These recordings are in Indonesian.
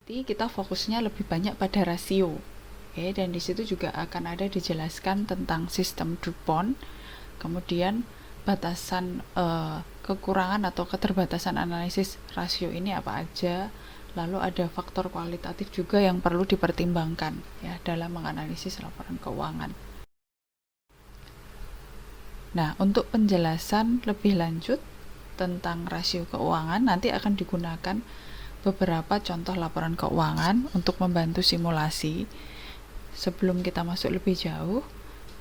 Nanti kita fokusnya lebih banyak pada rasio. Oke, dan di situ juga akan ada dijelaskan tentang sistem DuPont, kemudian batasan kekurangan atau keterbatasan analisis rasio ini apa aja, lalu ada faktor kualitatif juga yang perlu dipertimbangkan ya dalam menganalisis laporan keuangan. Nah, untuk penjelasan lebih lanjut tentang rasio keuangan nanti akan digunakan beberapa contoh laporan keuangan untuk membantu simulasi. Sebelum kita masuk lebih jauh,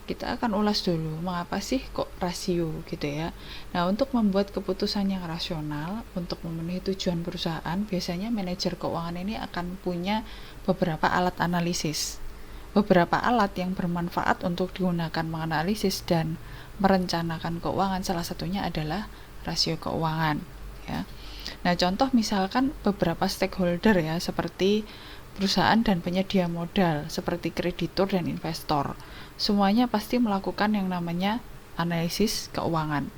kita akan ulas dulu mengapa sih kok rasio gitu ya. Nah, untuk membuat keputusan yang rasional untuk memenuhi tujuan perusahaan, biasanya manajer keuangan ini akan punya beberapa alat analisis. Beberapa alat yang bermanfaat untuk digunakan menganalisis dan merencanakan keuangan, salah satunya adalah rasio keuangan ya. Nah, contoh misalkan beberapa stakeholder ya, seperti perusahaan dan penyedia modal, seperti kreditur dan investor. Semuanya pasti melakukan yang namanya analisis keuangan.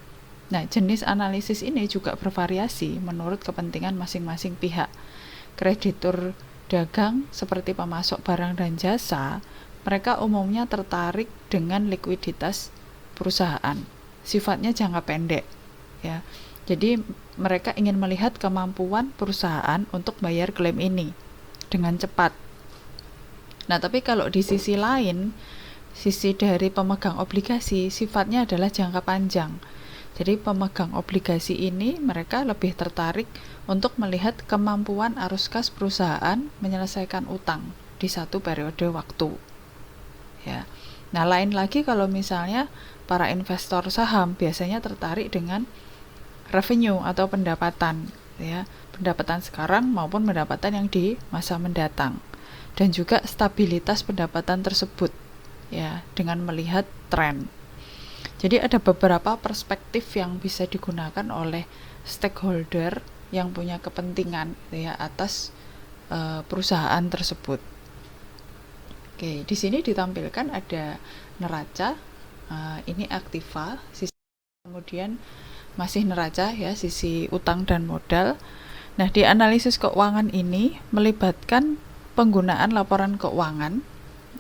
Nah, jenis analisis ini juga bervariasi menurut kepentingan masing-masing pihak. Kreditur dagang seperti pemasok barang dan jasa, mereka umumnya tertarik dengan likuiditas perusahaan. Sifatnya jangka pendek ya. Jadi mereka ingin melihat kemampuan perusahaan untuk bayar klaim ini dengan cepat. Nah, tapi kalau di sisi lain, sisi dari pemegang obligasi sifatnya adalah jangka panjang. Jadi pemegang obligasi ini mereka lebih tertarik untuk melihat kemampuan arus kas perusahaan menyelesaikan utang di satu periode waktu. Ya. Nah, lain lagi kalau misalnya para investor saham biasanya tertarik dengan revenue atau pendapatan ya, pendapatan sekarang maupun pendapatan yang di masa mendatang, dan juga stabilitas pendapatan tersebut ya, dengan melihat tren. Jadi ada beberapa perspektif yang bisa digunakan oleh stakeholder yang punya kepentingan ya atas perusahaan tersebut. Oke, di sini ditampilkan ada neraca, ini aktiva, kemudian masih neraca ya, sisi utang dan modal. Nah, di analisis keuangan ini melibatkan penggunaan laporan keuangan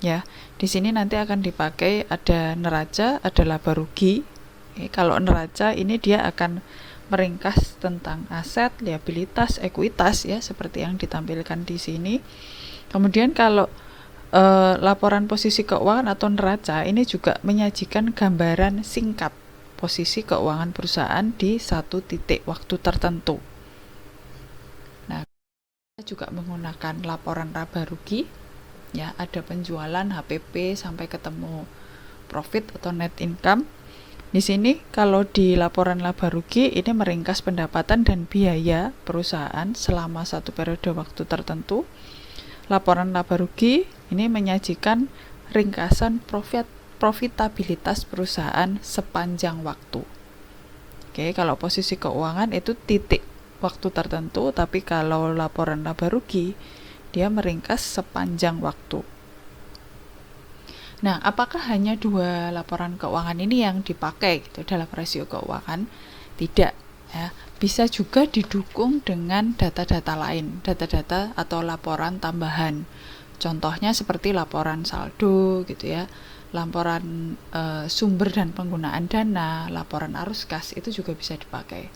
ya. Di sini nanti akan dipakai ada neraca, ada laba rugi. Kalau neraca ini dia akan meringkas tentang aset, liabilitas, ekuitas ya, seperti yang ditampilkan di sini. Kemudian kalau laporan posisi keuangan atau neraca ini juga menyajikan gambaran singkat posisi keuangan perusahaan di satu titik waktu tertentu. Nah, kita juga menggunakan laporan laba rugi ya, ada penjualan HPP sampai ketemu profit atau net income. Di sini kalau di laporan laba rugi ini meringkas pendapatan dan biaya perusahaan selama satu periode waktu tertentu. Laporan laba rugi ini menyajikan ringkasan profitabilitas perusahaan sepanjang waktu. Oke, kalau posisi keuangan itu titik waktu tertentu, tapi kalau laporan laba rugi dia meringkas sepanjang waktu. Nah, apakah hanya dua laporan keuangan ini yang dipakai gitu dalam rasio keuangan? Tidak ya. Bisa juga didukung dengan data-data lain, data-data atau laporan tambahan. Contohnya seperti laporan saldo gitu ya, laporan sumber dan penggunaan dana, laporan arus kas, itu juga bisa dipakai.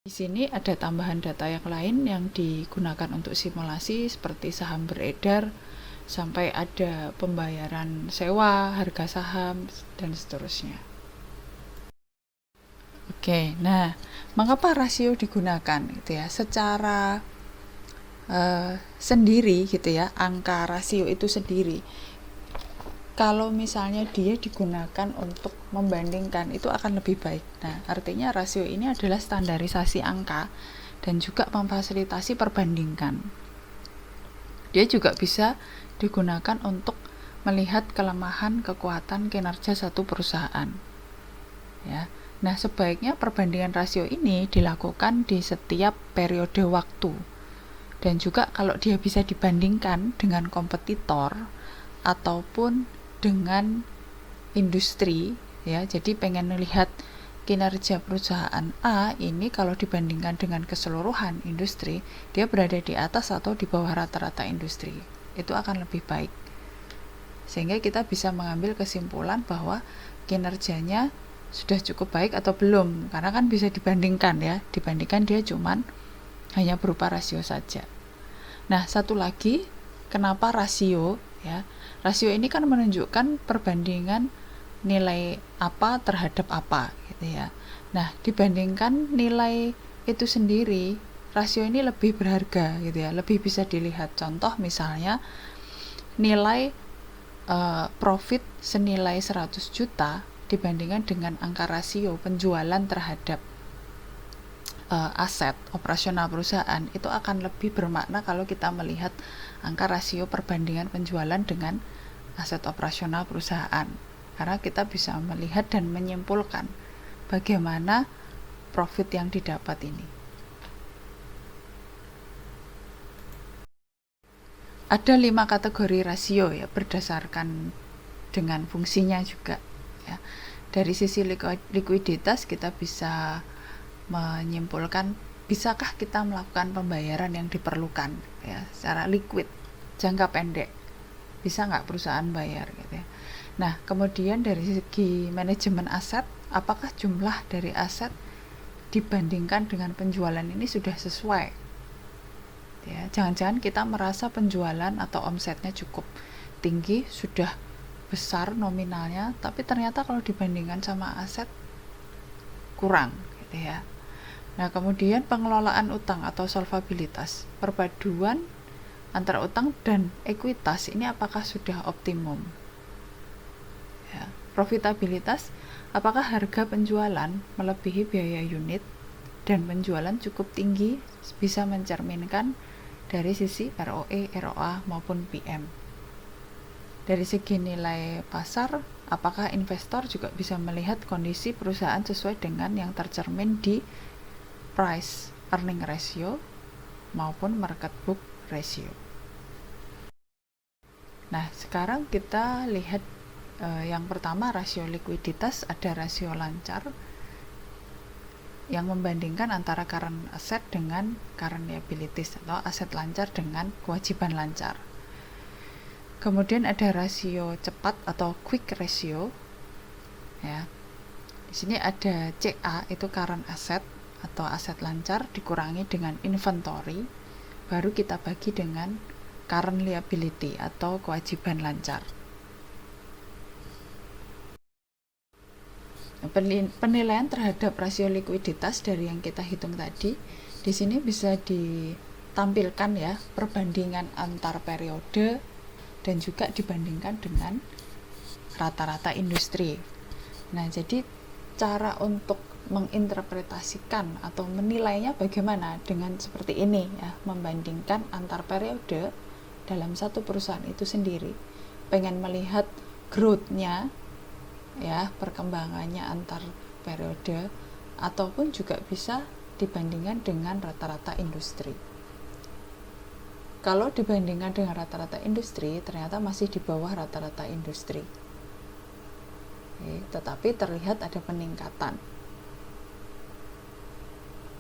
Di sini ada tambahan data yang lain yang digunakan untuk simulasi seperti saham beredar, sampai ada pembayaran sewa, harga saham, dan seterusnya. Oke, nah mengapa rasio digunakan gitu ya? Secara sendiri gitu ya, angka rasio itu sendiri, kalau misalnya dia digunakan untuk membandingkan itu akan lebih baik. Nah, artinya rasio ini adalah standarisasi angka dan juga memfasilitasi perbandingan. Dia juga bisa digunakan untuk melihat kelemahan, kekuatan, kinerja satu perusahaan ya. Nah, sebaiknya perbandingan rasio ini dilakukan di setiap periode waktu. Dan juga kalau dia bisa dibandingkan dengan kompetitor ataupun dengan industri ya, jadi pengen melihat kinerja perusahaan A ini kalau dibandingkan dengan keseluruhan industri, dia berada di atas atau di bawah rata-rata industri. Itu akan lebih baik. Sehingga kita bisa mengambil kesimpulan bahwa kinerjanya sudah cukup baik atau belum, karena kan bisa dibandingkan ya, dibandingkan dia cuman hanya berupa rasio saja. Nah, satu lagi, kenapa rasio ya? Rasio ini kan menunjukkan perbandingan nilai apa terhadap apa gitu ya. Nah, dibandingkan nilai itu sendiri, rasio ini lebih berharga gitu ya, lebih bisa dilihat. Contoh misalnya nilai profit senilai 100 juta dibandingkan dengan angka rasio penjualan terhadap aset operasional perusahaan, itu akan lebih bermakna kalau kita melihat angka rasio perbandingan penjualan dengan aset operasional perusahaan, karena kita bisa melihat dan menyimpulkan bagaimana profit yang didapat ini. Ada 5 kategori rasio ya, berdasarkan dengan fungsinya juga ya. Dari sisi likuiditas kita bisa menyimpulkan bisakah kita melakukan pembayaran yang diperlukan ya secara liquid jangka pendek, bisa nggak perusahaan bayar gitu ya. Nah, kemudian dari segi manajemen aset, apakah jumlah dari aset dibandingkan dengan penjualan ini sudah sesuai ya. Jangan-jangan kita merasa penjualan atau omsetnya cukup tinggi, sudah besar nominalnya, tapi ternyata kalau dibandingkan sama aset kurang gitu ya. Nah, kemudian pengelolaan utang atau solvabilitas, perpaduan antara utang dan ekuitas ini apakah sudah optimum ya. Profitabilitas, apakah harga penjualan melebihi biaya unit dan penjualan cukup tinggi, bisa mencerminkan dari sisi ROE, ROA maupun PM. Dari segi nilai pasar, apakah investor juga bisa melihat kondisi perusahaan sesuai dengan yang tercermin di price earning ratio maupun market book ratio. Nah, sekarang kita lihat yang pertama, rasio likuiditas. Ada rasio lancar yang membandingkan antara current asset dengan current liabilities, atau aset lancar dengan kewajiban lancar. Kemudian ada rasio cepat atau quick ratio ya. Di sini ada CA, itu current asset atau aset lancar dikurangi dengan inventory, baru kita bagi dengan current liability atau kewajiban lancar. Penilaian terhadap rasio likuiditas dari yang kita hitung tadi, di sini bisa ditampilkan ya, perbandingan antar periode dan juga dibandingkan dengan rata-rata industri. Nah, jadi cara untuk menginterpretasikan atau menilainya bagaimana dengan seperti ini ya, membandingkan antar periode dalam satu perusahaan itu sendiri, pengen melihat growth-nya ya, perkembangannya antar periode, ataupun juga bisa dibandingkan dengan rata-rata industri. Kalau dibandingkan dengan rata-rata industri, ternyata masih di bawah rata-rata industri. Tetapi terlihat ada peningkatan.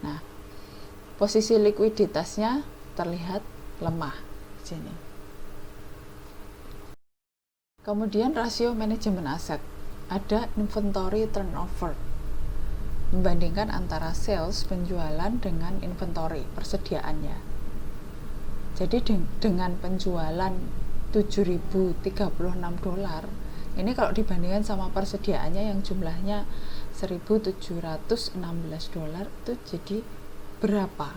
Nah, posisi likuiditasnya terlihat lemah di sini. Kemudian rasio manajemen aset, ada inventory turnover, membandingkan antara sales penjualan dengan inventory persediaannya. Jadi dengan penjualan $7.036, ini kalau dibandingkan sama persediaannya yang jumlahnya $1.716, itu jadi berapa?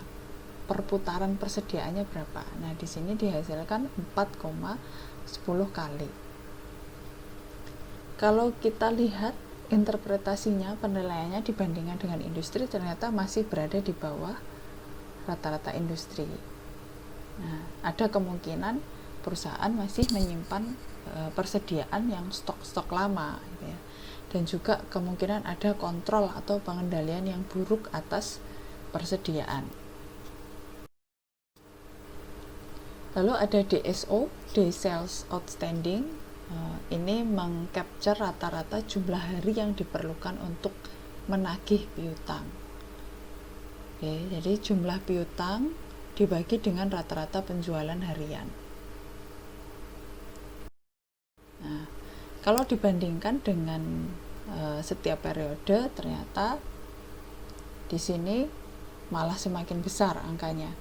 Perputaran persediaannya berapa? Nah, di sini dihasilkan 4,10 kali. Kalau kita lihat interpretasinya, penilaiannya dibandingkan dengan industri, ternyata masih berada di bawah rata-rata industri. Nah, ada kemungkinan perusahaan masih menyimpan persediaan yang stok-stok lama gitu ya. Dan juga kemungkinan ada kontrol atau pengendalian yang buruk atas persediaan. Lalu ada DSO, Day Sales Outstanding. Ini mengcapture rata-rata jumlah hari yang diperlukan untuk menagih piutang. Oke, jadi jumlah piutang dibagi dengan rata-rata penjualan harian. Nah, kalau dibandingkan dengan setiap periode, ternyata di sini malah semakin besar angkanya.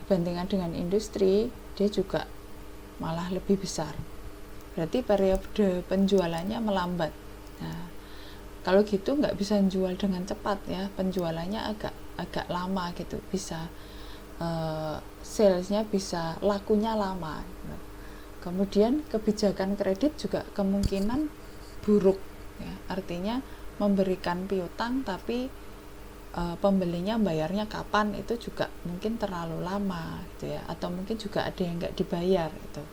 Dibandingkan dengan industri, dia juga malah lebih besar. Berarti periode penjualannya melambat. Nah, kalau gitu nggak bisa jual dengan cepat ya, penjualannya agak lama gitu, bisa salesnya bisa lakunya lama. Kemudian kebijakan kredit juga kemungkinan buruk ya, artinya memberikan piutang tapi pembelinya bayarnya kapan itu juga mungkin terlalu lama gitu ya, atau mungkin juga ada yang nggak dibayar gitu.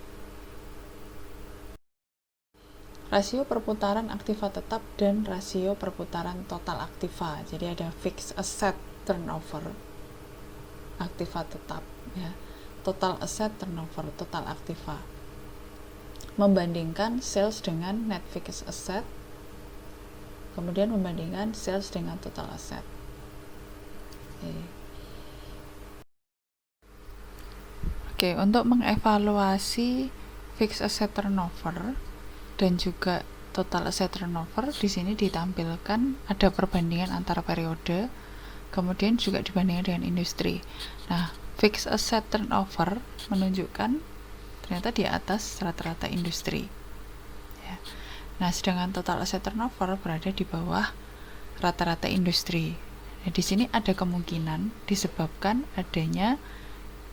Rasio perputaran aktiva tetap dan rasio perputaran total aktiva. Jadi ada fixed asset turnover aktiva tetap ya, total asset turnover total aktiva, membandingkan sales dengan net fixed asset, kemudian membandingkan sales dengan total asset. Oke, untuk mengevaluasi fixed asset turnover dan juga total asset turnover, di sini ditampilkan ada perbandingan antara periode, kemudian juga dibandingkan dengan industri. Nah, fixed asset turnover menunjukkan ternyata di atas rata-rata industri ya. Nah, sedangkan total asset turnover berada di bawah rata-rata industri. Nah, di sini ada kemungkinan disebabkan adanya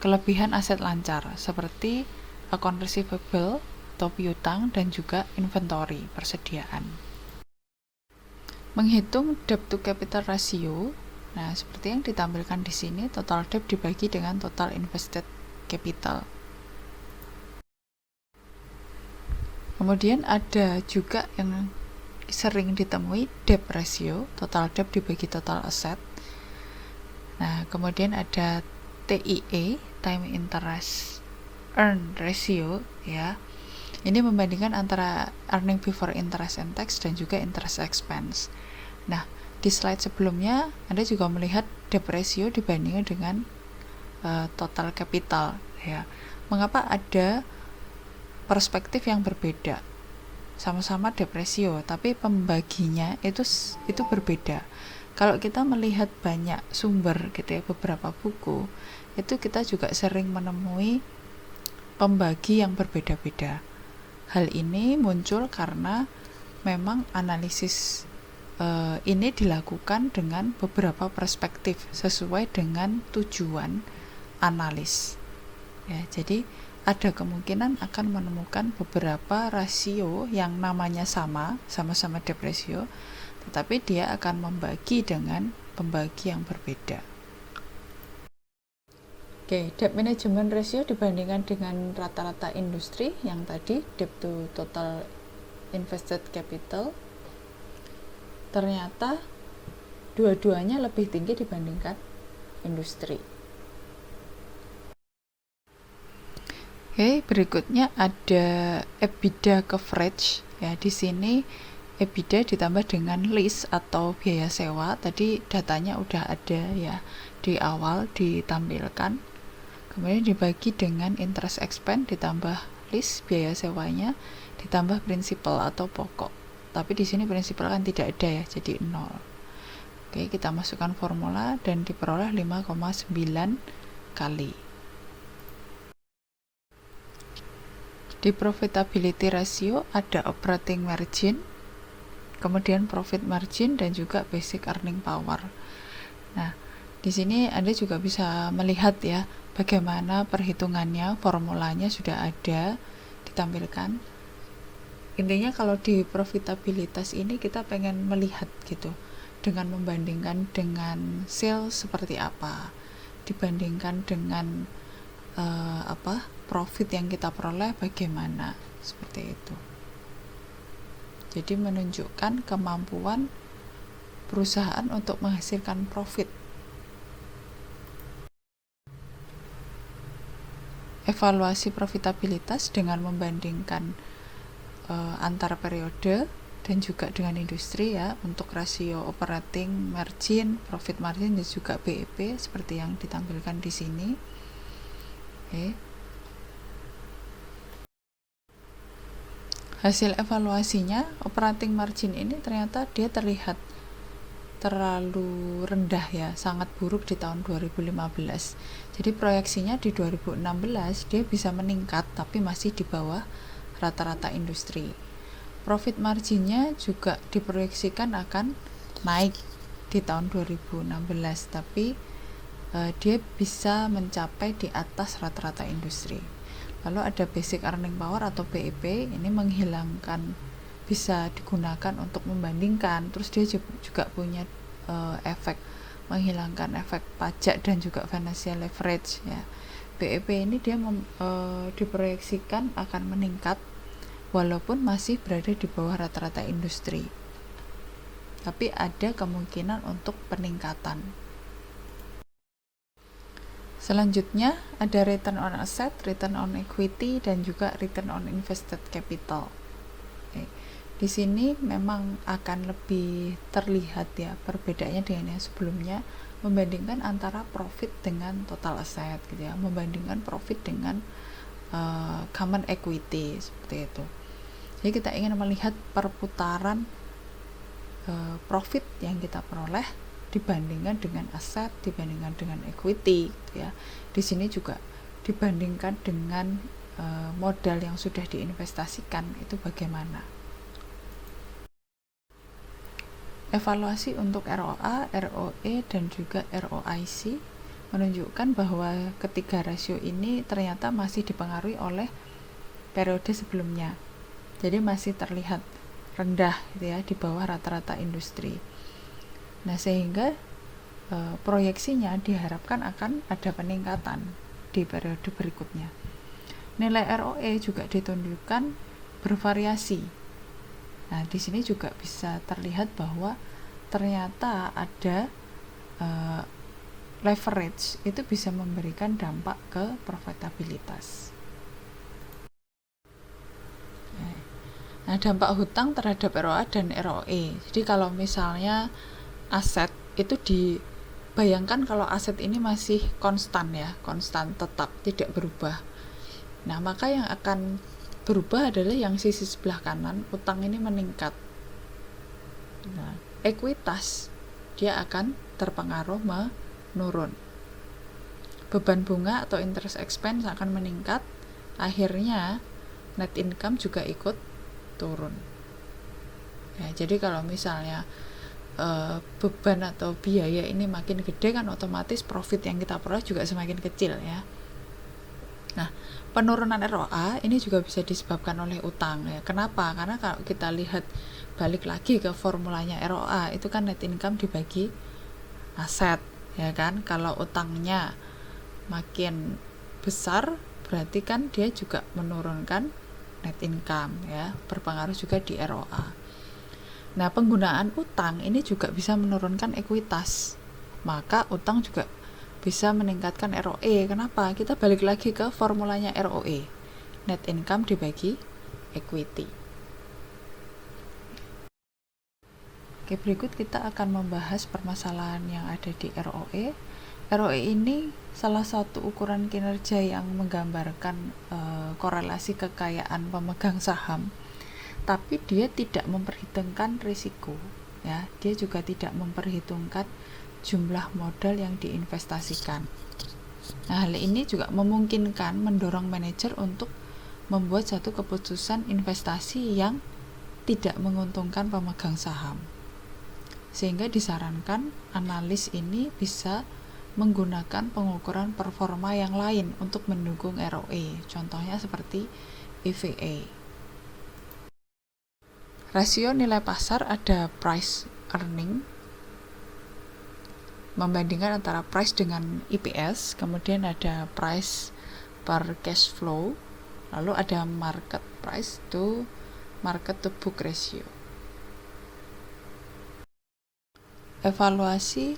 kelebihan aset lancar seperti account receivable atau piutang dan juga inventory persediaan. Menghitung debt to capital ratio, nah seperti yang ditampilkan di sini, total debt dibagi dengan total invested capital. Kemudian ada juga yang sering ditemui debt ratio, total debt dibagi total asset. Nah, kemudian ada TIE, time interest earn ratio ya. Ini membandingkan antara earning before interest and tax dan juga interest expense. Nah, di slide sebelumnya Anda juga melihat debt ratio dibandingkan dengan total capital ya. Mengapa ada perspektif yang berbeda? Sama-sama debt ratio, tapi pembaginya itu berbeda. Kalau kita melihat banyak sumber gitu ya, beberapa buku, itu kita juga sering menemui pembagi yang berbeda-beda. Hal ini muncul karena memang analisis ini dilakukan dengan beberapa perspektif sesuai dengan tujuan analis. Ya, jadi ada kemungkinan akan menemukan beberapa rasio yang namanya sama-sama debt ratio, tetapi dia akan membagi dengan pembagi yang berbeda. Oke, debt management ratio dibandingkan dengan rata-rata industri yang tadi, debt to total invested capital, ternyata dua-duanya lebih tinggi dibandingkan industri. Oke, berikutnya ada EBITDA coverage ya. Di sini EBITDA ditambah dengan lease atau biaya sewa. Tadi datanya udah ada ya, di awal ditampilkan. Kemudian dibagi dengan interest expense ditambah lease biaya sewanya ditambah prinsipal atau pokok. Tapi di sini prinsipal kan tidak ada ya, jadi 0. Oke, kita masukkan formula dan diperoleh 5,9 kali. Di profitability ratio ada operating margin, kemudian profit margin dan juga basic earning power. Nah, di sini Anda juga bisa melihat ya bagaimana perhitungannya, formulanya sudah ada ditampilkan. Intinya kalau di profitabilitas ini kita pengen melihat gitu, dengan membandingkan dengan sales seperti apa, dibandingkan dengan profit yang kita peroleh bagaimana, seperti itu. Jadi menunjukkan kemampuan perusahaan untuk menghasilkan profit. Evaluasi profitabilitas dengan membandingkan antara periode, dan juga dengan industri ya, untuk rasio operating margin, profit margin dan juga BEP seperti yang ditampilkan di sini. Oke. Hasil evaluasinya, operating margin ini ternyata dia terlihat terlalu rendah ya, sangat buruk di tahun 2015. Jadi proyeksinya di 2016 dia bisa meningkat tapi masih di bawah rata-rata industri. Profit marginnya juga diproyeksikan akan naik di tahun 2016, tapi dia bisa mencapai di atas rata-rata industri. Lalu ada basic earning power atau BEP, ini menghilangkan, bisa digunakan untuk membandingkan. Terus dia juga punya efek menghilangkan efek pajak dan juga financial leverage ya. BEP ini dia diproyeksikan akan meningkat walaupun masih berada di bawah rata-rata industri, tapi ada kemungkinan untuk peningkatan. Selanjutnya ada return on asset, return on equity, dan juga return on invested capital. Oke. Di sini memang akan lebih terlihat ya perbedaannya dengan yang sebelumnya, membandingkan antara profit dengan total asset gitu ya, membandingkan profit dengan common equity seperti itu. Jadi kita ingin melihat perputaran profit yang kita peroleh dibandingkan dengan aset, dibandingkan dengan equity gitu ya. Di sini juga dibandingkan dengan modal yang sudah diinvestasikan itu bagaimana. Evaluasi untuk ROA, ROE, dan juga ROIC menunjukkan bahwa ketiga rasio ini ternyata masih dipengaruhi oleh periode sebelumnya. Jadi masih terlihat rendah gitu ya, di bawah rata-rata industri. Nah, sehingga proyeksinya diharapkan akan ada peningkatan di periode berikutnya. Nilai ROE juga ditunjukkan bervariasi. Nah, di sini juga bisa terlihat bahwa ternyata ada leverage itu bisa memberikan dampak ke profitabilitas. Nah, dampak hutang terhadap ROA dan ROE. Jadi kalau misalnya aset itu dibayangkan, kalau aset ini masih konstan ya, konstan tetap tidak berubah. Nah, maka yang akan berubah adalah yang sisi sebelah kanan, utang ini meningkat. Nah, ekuitas dia akan terpengaruh menurun. Beban bunga atau interest expense akan meningkat, akhirnya net income juga ikut turun. Ya, jadi kalau misalnya beban atau biaya ini makin gede kan otomatis profit yang kita peroleh juga semakin kecil ya. Nah, penurunan ROA ini juga bisa disebabkan oleh utang ya. Kenapa? Karena kalau kita lihat balik lagi ke formulanya ROA, itu kan net income dibagi aset ya kan. Kalau utangnya makin besar berarti kan dia juga menurunkan net income ya, berpengaruh juga di ROA. Nah, penggunaan utang ini juga bisa menurunkan ekuitas. Maka utang juga bisa meningkatkan ROE. Kenapa? Kita balik lagi ke formulanya ROE. Net income dibagi equity. Oke, berikut kita akan membahas permasalahan yang ada di ROE. ROE ini salah satu ukuran kinerja yang menggambarkan korelasi kekayaan pemegang saham, tapi dia tidak memperhitungkan risiko ya, dia juga tidak memperhitungkan jumlah modal yang diinvestasikan. Nah, hal ini juga memungkinkan mendorong manajer untuk membuat satu keputusan investasi yang tidak menguntungkan pemegang saham. Sehingga disarankan analis ini bisa menggunakan pengukuran performa yang lain untuk mendukung ROE, contohnya seperti EVA. Rasio nilai pasar ada price earning, membandingkan antara price dengan EPS, kemudian ada price per cash flow, lalu ada market price to market to book ratio. Evaluasi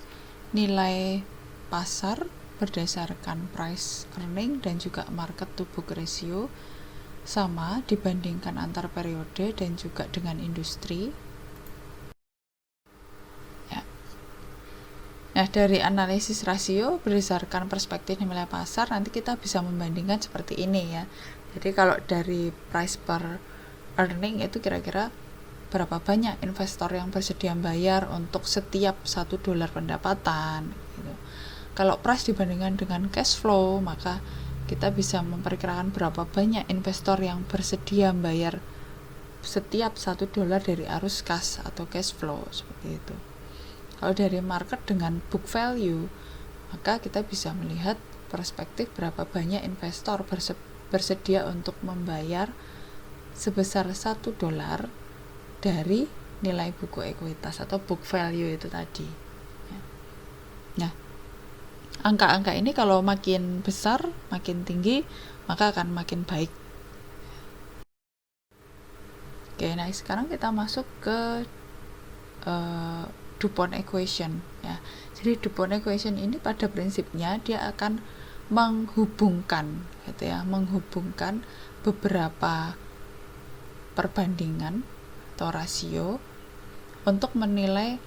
nilai pasar berdasarkan price earning dan juga market to book ratio sama dibandingkan antar periode dan juga dengan industri. Nah, dari analisis rasio berdasarkan perspektif nilai pasar, nanti kita bisa membandingkan seperti ini ya. Jadi kalau dari price per earning itu kira-kira berapa banyak investor yang bersedia bayar untuk setiap $1 pendapatan gitu. Kalau price dibandingkan dengan cash flow, maka kita bisa memperkirakan berapa banyak investor yang bersedia bayar setiap $1 dari arus kas atau cash flow, seperti itu. Kalau dari market dengan book value, maka kita bisa melihat perspektif berapa banyak investor bersedia untuk membayar sebesar $1 dari nilai buku ekuitas atau book value itu tadi. Nah, angka-angka ini kalau makin besar, makin tinggi, maka akan makin baik. Oke, nah sekarang kita masuk ke DuPont equation ya. Jadi DuPont equation ini pada prinsipnya dia akan menghubungkan gitu ya, menghubungkan beberapa perbandingan atau rasio untuk menilai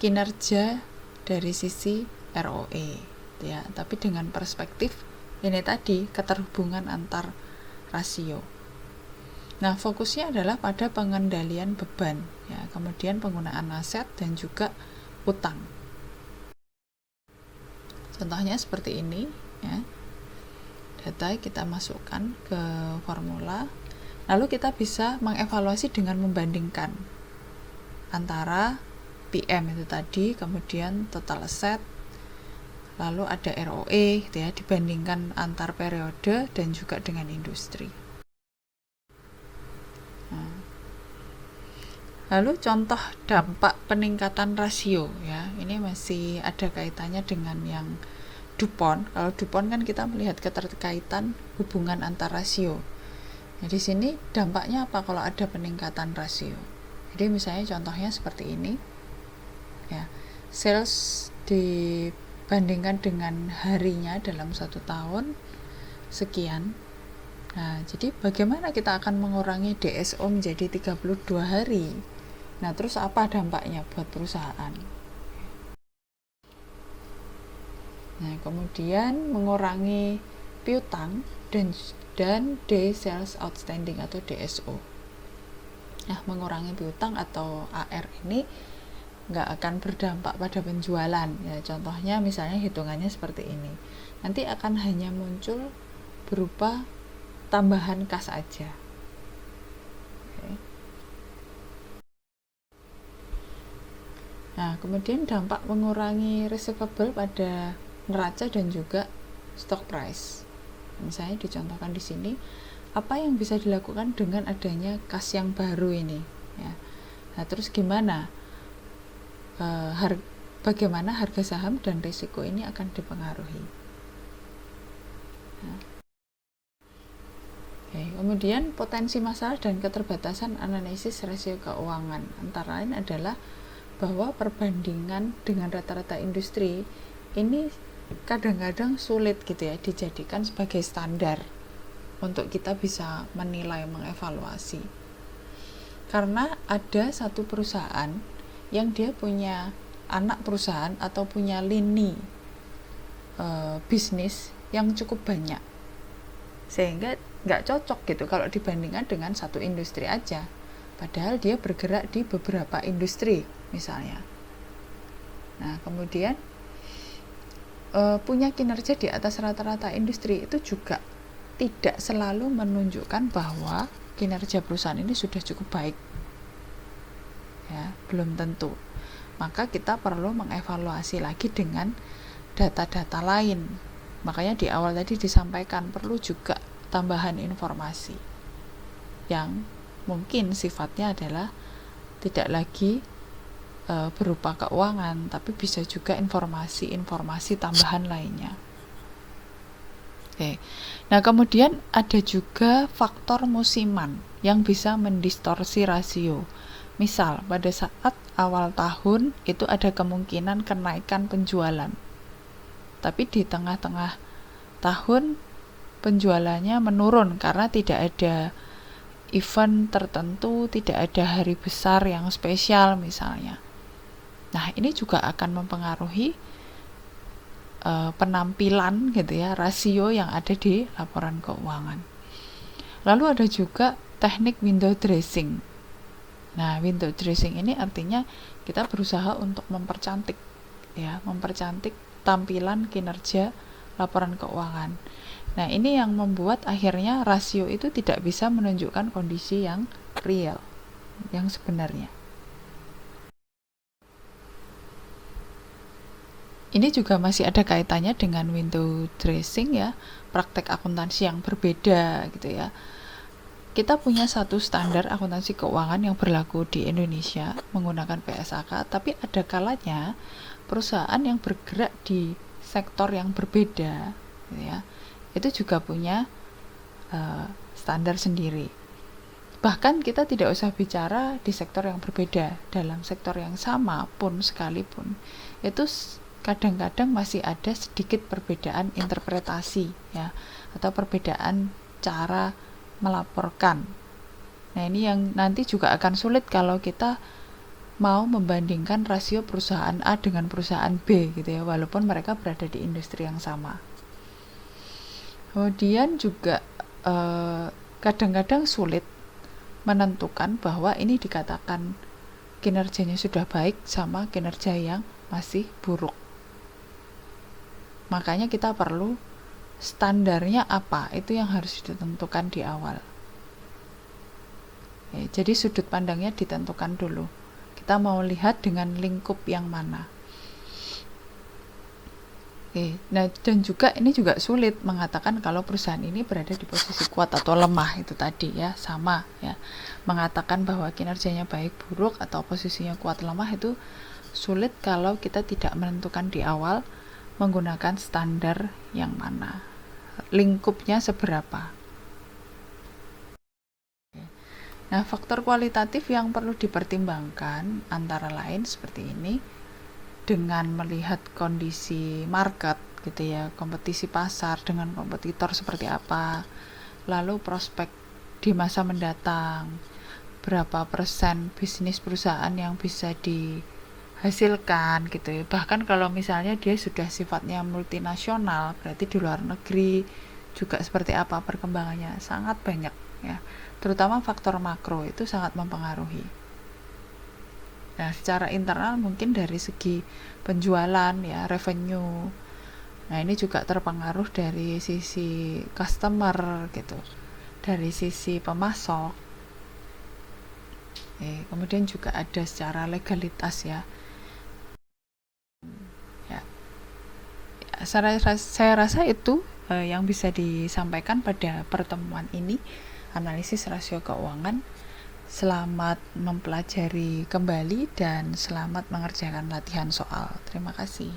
kinerja dari sisi ROE gitu ya, tapi dengan perspektif ini tadi, keterhubungan antar rasio. Nah, fokusnya adalah pada pengendalian beban ya, kemudian penggunaan aset dan juga utang. Contohnya seperti ini ya. Data kita masukkan ke formula, lalu kita bisa mengevaluasi dengan membandingkan antara PM itu tadi, kemudian total asset, lalu ada ROE gitu ya, dibandingkan antar periode dan juga dengan industri. Lalu contoh dampak peningkatan rasio ya, ini masih ada kaitannya dengan yang DuPont. Kalau DuPont kan kita melihat keterkaitan hubungan antar rasio. Nah, di sini dampaknya apa kalau ada peningkatan rasio? Jadi misalnya contohnya seperti ini ya, sales dibandingkan dengan harinya dalam 1 tahun sekian. Nah, jadi bagaimana kita akan mengurangi DSO menjadi 32 hari? Nah, terus apa dampaknya buat perusahaan? Nah, kemudian mengurangi piutang dan day sales outstanding atau DSO. Nah, mengurangi piutang atau AR ini nggak akan berdampak pada penjualan ya. Contohnya misalnya hitungannya seperti ini. Nanti akan hanya muncul berupa tambahan kas aja. Nah, kemudian dampak mengurangi receivable pada neraca dan juga stock price. Misalnya dicontohkan di sini, apa yang bisa dilakukan dengan adanya kas yang baru ini ya. Nah, terus gimana bagaimana harga saham dan risiko ini akan dipengaruhi. Nah. Oke, kemudian potensi masalah dan keterbatasan analisis rasio keuangan antara lain adalah bahwa perbandingan dengan rata-rata industri ini kadang-kadang sulit gitu ya dijadikan sebagai standar untuk kita bisa menilai, mengevaluasi. Karena ada satu perusahaan yang dia punya anak perusahaan atau punya lini bisnis yang cukup banyak, sehingga nggak cocok gitu kalau dibandingkan dengan satu industri aja, padahal dia bergerak di beberapa industri misalnya. Nah, kemudian punya kinerja di atas rata-rata industri itu juga tidak selalu menunjukkan bahwa kinerja perusahaan ini sudah cukup baik ya, belum tentu. Maka kita perlu mengevaluasi lagi dengan data-data lain. Makanya di awal tadi disampaikan perlu juga tambahan informasi yang mungkin sifatnya adalah tidak lagi berupa keuangan, tapi bisa juga informasi-informasi tambahan lainnya. Oke. Nah, kemudian ada juga faktor musiman yang bisa mendistorsi rasio. Misal, pada saat awal tahun itu ada kemungkinan kenaikan penjualan. Tapi di tengah-tengah tahun penjualannya menurun karena tidak ada event tertentu, tidak ada hari besar yang spesial misalnya. Nah, ini juga akan mempengaruhi penampilan gitu ya, rasio yang ada di laporan keuangan. Lalu ada juga teknik window dressing. Nah, window dressing ini artinya kita berusaha untuk mempercantik tampilan kinerja laporan keuangan. Nah, ini yang membuat akhirnya rasio itu tidak bisa menunjukkan kondisi yang real, yang sebenarnya. Ini juga masih ada kaitannya dengan window dressing ya, praktek akuntansi yang berbeda gitu ya. Kita punya satu standar akuntansi keuangan yang berlaku di Indonesia menggunakan PSAK, tapi ada kalanya perusahaan yang bergerak di sektor yang berbeda gitu ya, itu juga punya standar sendiri. Bahkan kita tidak usah bicara di sektor yang berbeda, dalam sektor yang sama pun sekalipun, itu kadang-kadang masih ada sedikit perbedaan interpretasi ya, atau perbedaan cara melaporkan. Nah, ini yang nanti juga akan sulit kalau kita mau membandingkan rasio perusahaan A dengan perusahaan B gitu ya, walaupun mereka berada di industri yang sama. Kemudian juga kadang-kadang sulit menentukan bahwa ini dikatakan kinerjanya sudah baik sama kinerja yang masih buruk. Makanya kita perlu standarnya apa, itu yang harus ditentukan di awal. Jadi sudut pandangnya ditentukan dulu. Kita mau lihat dengan lingkup yang mana. Nah, dan juga ini juga sulit mengatakan kalau perusahaan ini berada di posisi kuat atau lemah, itu tadi ya, sama ya. Mengatakan bahwa kinerjanya baik buruk atau posisinya kuat lemah itu sulit kalau kita tidak menentukan di awal menggunakan standar yang mana, lingkupnya seberapa. Nah, faktor kualitatif yang perlu dipertimbangkan antara lain seperti ini, dengan melihat kondisi market gitu ya, kompetisi pasar dengan kompetitor seperti apa, lalu prospek di masa mendatang, berapa persen bisnis perusahaan yang bisa dihasilkan gitu ya. Bahkan kalau misalnya dia sudah sifatnya multinasional, berarti di luar negeri juga seperti apa perkembangannya, sangat banyak ya. Terutama faktor makro itu sangat mempengaruhi. Nah, secara internal mungkin dari segi penjualan ya, revenue. Nah, ini juga terpengaruh dari sisi customer gitu, dari sisi pemasok. Kemudian juga ada secara legalitas ya. Saya rasa itu yang bisa disampaikan pada pertemuan ini, analisis rasio keuangan. Selamat mempelajari kembali dan selamat mengerjakan latihan soal. Terima kasih.